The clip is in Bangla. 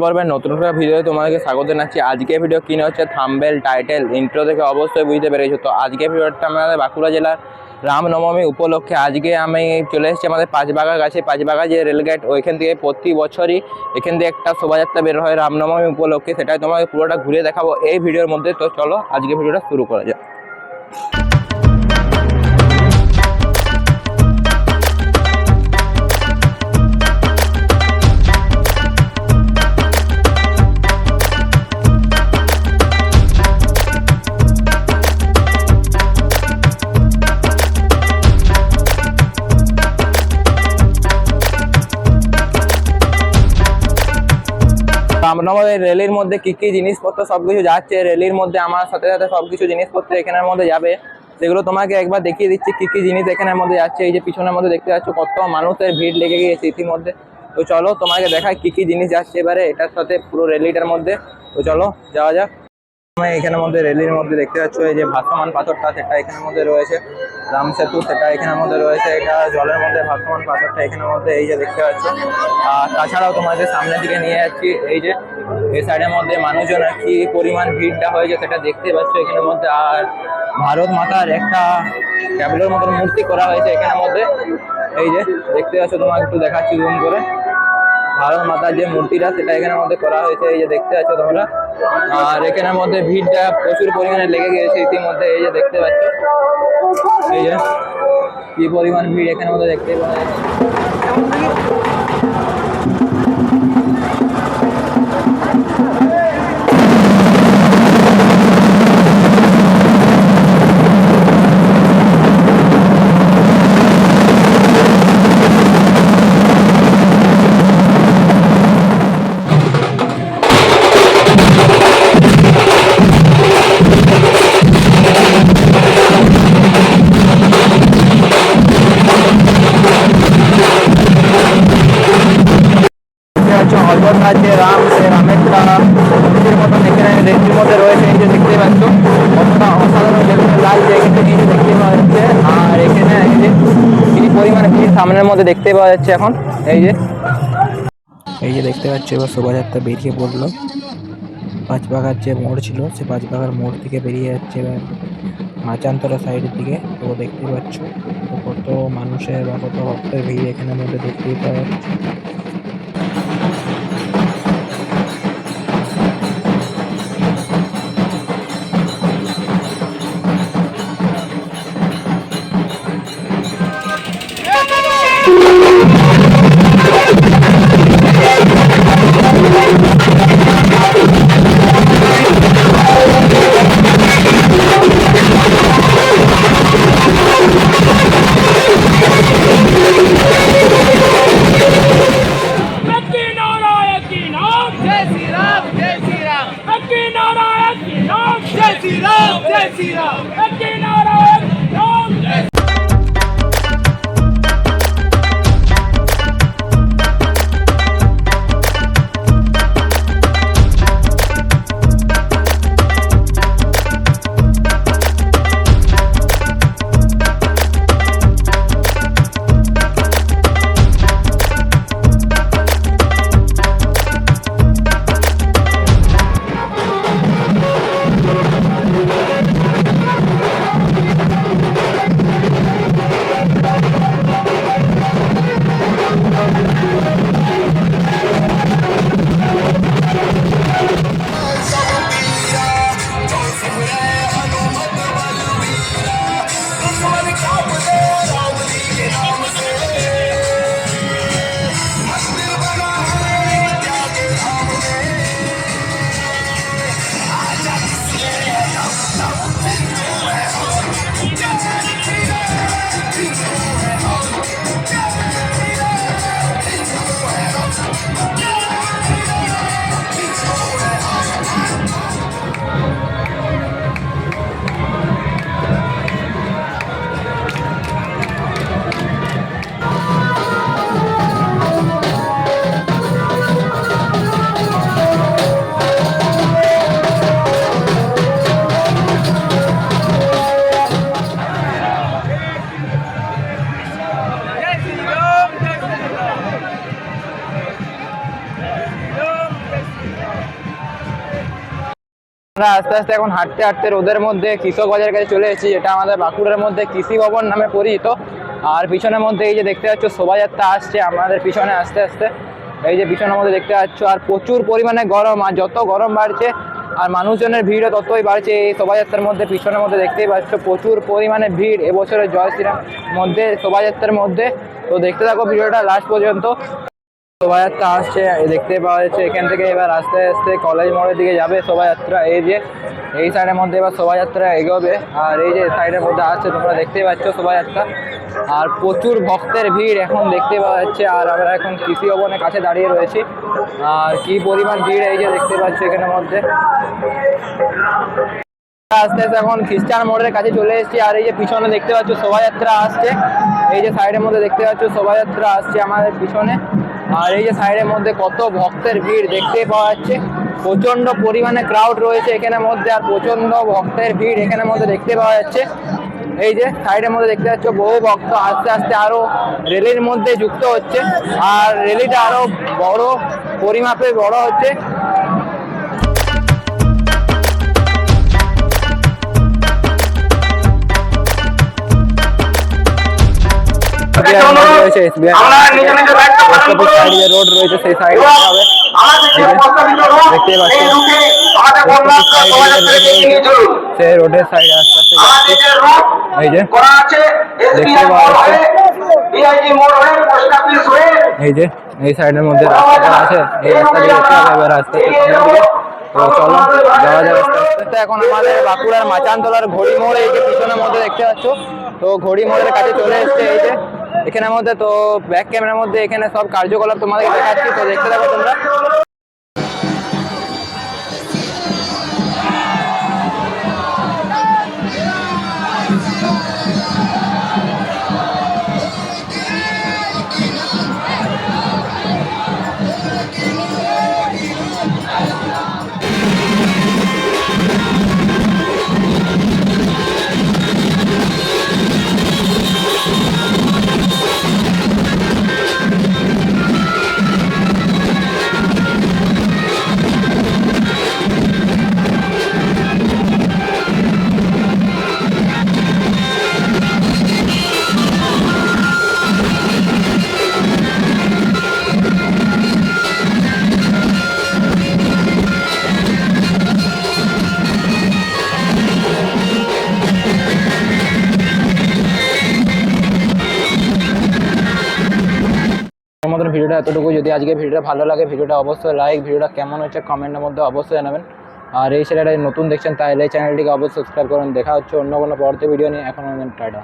পর্বের নতুন একটা ভিডিও তোমাদেরকে স্বাগত জানাচ্ছি। আজকে ভিডিও কিনে হচ্ছে থাম্বনেল, টাইটেল, ইন্ট্রো থেকে অবশ্যই বুঝতে পেরেছো। তো আজকে ভিডিওটা আমাদের বাঁকুড়া জেলার রামনবমী উপলক্ষে আজকে আমি চলে এসেছি আমাদের পাঁচবাগার কাছে। পাঁচবাগা যে রেলগেট, ওইখান থেকে প্রতি বছরই এখান থেকে একটা শোভাযাত্রা বের হয় রামনবমী উপলক্ষে। সেটাই তোমাকে পুরোটা ঘুরে দেখাবো এই ভিডিওর মধ্যে। তো চলো আজকে ভিডিওটা শুরু করা যাক। রামনবমী রেলির মধ্যে কি কি জিনিসপত্র সবকিছু যাচ্ছে, রেলির মধ্যে আমার সাথে সাথে সবকিছু জিনিসপত্র এখানের মধ্যে যাবে, সেগুলো তোমাকে একবার দেখিয়ে দিচ্ছি কি কি জিনিস এখানের মধ্যে যাচ্ছে। এই যে পিছনের মধ্যে দেখতে পাচ্ছ কত মানুষের ভিড় লেগে গিয়েছে ইতিমধ্যে। তো চলো তোমাকে দেখায় কি কি জিনিস যাচ্ছে এবারে এটার সাথে পুরো রেলিটার মধ্যে। তো চলো যাওয়া যাক। এখানের মধ্যে রেলির মধ্যে দেখতে পাচ্ছ এই যে ভাসমান পাথরটা, সেটা এখানের মধ্যে রয়েছে। রাম সেতু, সেটা এখানের মধ্যে রয়েছে। এটা জলের মধ্যে ভাসমান পাথরটা এখানের মধ্যে এই যে দেখতে পাচ্ছ। আর তাছাড়াও তোমাদের সামনের দিকে নিয়ে যাচ্ছি, এই যে এই সাইডের মধ্যে মানুষজন কি পরিমাণ ভিড়টা হয়েছে সেটা দেখতে পাচ্ছ এখানের মধ্যে। আর ভারত মাতার একটা ট্যাবলোর মতন মূর্তি করা হয়েছে এখানের মধ্যে। এই যে দেখতে পাচ্ছ, তোমাকে একটু দেখাচ্ছি জুম করে। ভারত মাতার যে মূর্তিটা সেটা এখানের মধ্যে করা হয়েছে, এই যে দেখতে পাচ্ছ তোমরা। আর এখানের মধ্যে ভিড়টা প্রচুর পরিমাণে লেগে গিয়েছে ইতিমধ্যে, এই যে দেখতে পাচ্ছ। এই যে কি পরিমাণ ভিড় এখানের মধ্যে দেখতে পাওয়া যাচ্ছে। যে রাম, সে রামেরটা মূর্তির মতন এখানে রেঞ্জের মধ্যে রয়েছে। এই যে দেখতে পাচ্ছ কতটা অসাধারণ লাল জায়গাটা নিয়ে দেখতে পাওয়া যাচ্ছে। আর এখানে এই যে কি পরিমাণে ভিড় সামনের মধ্যে দেখতে পাওয়া যাচ্ছে এখন। এই যে দেখতে পাচ্ছ এবার শোভাযাত্রা বেরিয়ে পড়লো। পাঁচবাগার যে মোড় ছিল সে পাঁচবাগার মোড় থেকে বেরিয়ে যাচ্ছে এবার মাচান্তরা সাইডের দিকে। তো দেখতে পাচ্ছ কত মানুষের বা কত ভক্তের ভিড় এখানের মধ্যে দেখতেই পাওয়া যাচ্ছে। আস্তে আস্তে এখন হাঁটতে হাঁটতে রোদের মধ্যে কৃষক বাজারের কাছে চলে এসেছি, যেটা আমাদের বাঁকুড়ার মধ্যে কৃষি ভবন নামে পরিচিত। আর পিছনের মধ্যে এই যে দেখতে পাচ্ছ শোভাযাত্রা আসছে আমাদের পিছনে আস্তে আস্তে, এই যে পিছনের মধ্যে দেখতে পাচ্ছ। আর প্রচুর পরিমাণে গরম, আর যত গরম বাড়ছে আর মানুষজনের ভিড়ও ততই বাড়ছে এই শোভাযাত্রার মধ্যে। পিছনের মধ্যে দেখতেই পাচ্ছ প্রচুর পরিমাণে ভিড় এবছরের জয় শ্রীরাম মধ্যে শোভাযাত্রার মধ্যে। তো দেখতে থাকো ভিডিওটা লাস্ট পর্যন্ত। শোভাযাত্রা আসছে দেখতে পাওয়া যাচ্ছে, এখান থেকে এবার আস্তে আস্তে কলেজ মোড়ের দিকে যাবে শোভাযাত্রা। এই যে এই সাইডের মধ্যে এবার শোভাযাত্রা এগোবে, আর এই যে সাইডের মধ্যে আসছে তোমরা দেখতেই পাচ্ছ শোভাযাত্রা। আর প্রচুর ভক্তের ভিড় এখন দেখতে পাওয়া যাচ্ছে। আর আমরা এখন কৃষি ভবনের কাছে দাঁড়িয়ে রয়েছি, আর কি পরিমাণ ভিড় এই যে দেখতে পাচ্ছ এখানের মধ্যে। আস্তে আস্তে এখন খ্রিস্টান মোড়ের কাছে চলে এসেছি, আর এই যে পিছনে দেখতে পাচ্ছ শোভাযাত্রা আসছে। এই যে সাইডের মধ্যে দেখতে পাচ্ছ শোভাযাত্রা আসছে আমাদের পিছনে। আর এই যে সাইডের মধ্যে কত ভক্তের ভিড় দেখতে পাওয়া যাচ্ছে, প্রচন্ড পরিমাণে ক্রাউড রয়েছে এখানের মধ্যে, আর প্রচন্ড ভক্তের ভিড় এখানের মধ্যে দেখতে পাওয়া যাচ্ছে। এই যে সাইডের মধ্যে দেখতে পাচ্ছ বহু ভক্ত আস্তে আস্তে আরো রেলির মধ্যে যুক্ত হচ্ছে, আর রেলিটা আরো বড় পরিমাপে বড় হচ্ছে। রোড রয়েছে সেই সাইডে হবে দেখতে পাচ্ছি, সেই রোডের সাইডে আস্তে আস্তে এই যে দেখতে পাওয়া যাচ্ছে। এই যে এই সাইডের মধ্যে রাস্তাটা আছে, এই রাস্তা দিয়ে যেতে হবে এবার আস্তে আস্তে। তো চলো যাওয়া যাবে আস্তে আস্তে। এখন আমাদের বাঁকুড়ার মাচানতলার ঘড়ি মোড় এই যে পিছনের মধ্যে দেখতে পাচ্ছ, তো ঘড়ি মোড়ের কাছে চলে এসছে এই যে এখানের মধ্যে। তো ব্যাক ক্যামেরার মধ্যে এখানে সব কার্যকলাপ তোমাদেরকে দেখাচ্ছি, তো দেখতে থাকো তোমরা। আমাদের ভিডিওটা এতটুকু। যদি আজকে ভিডিওটা ভালো লাগে ভিডিওটা অবশ্যই লাইক, ভিডিওটা কেমন হচ্ছে কমেন্টের মধ্যে অবশ্যই জানাবেন। আর এই চ্যানেলটা নতুন দেখছেন তাহলে এই চ্যানেলটিকে অবশ্যই সাবস্ক্রাইব করুন। দেখা হচ্ছে অন্য কোনো পরবর্তী ভিডিও নিয়ে। এখন টাটা।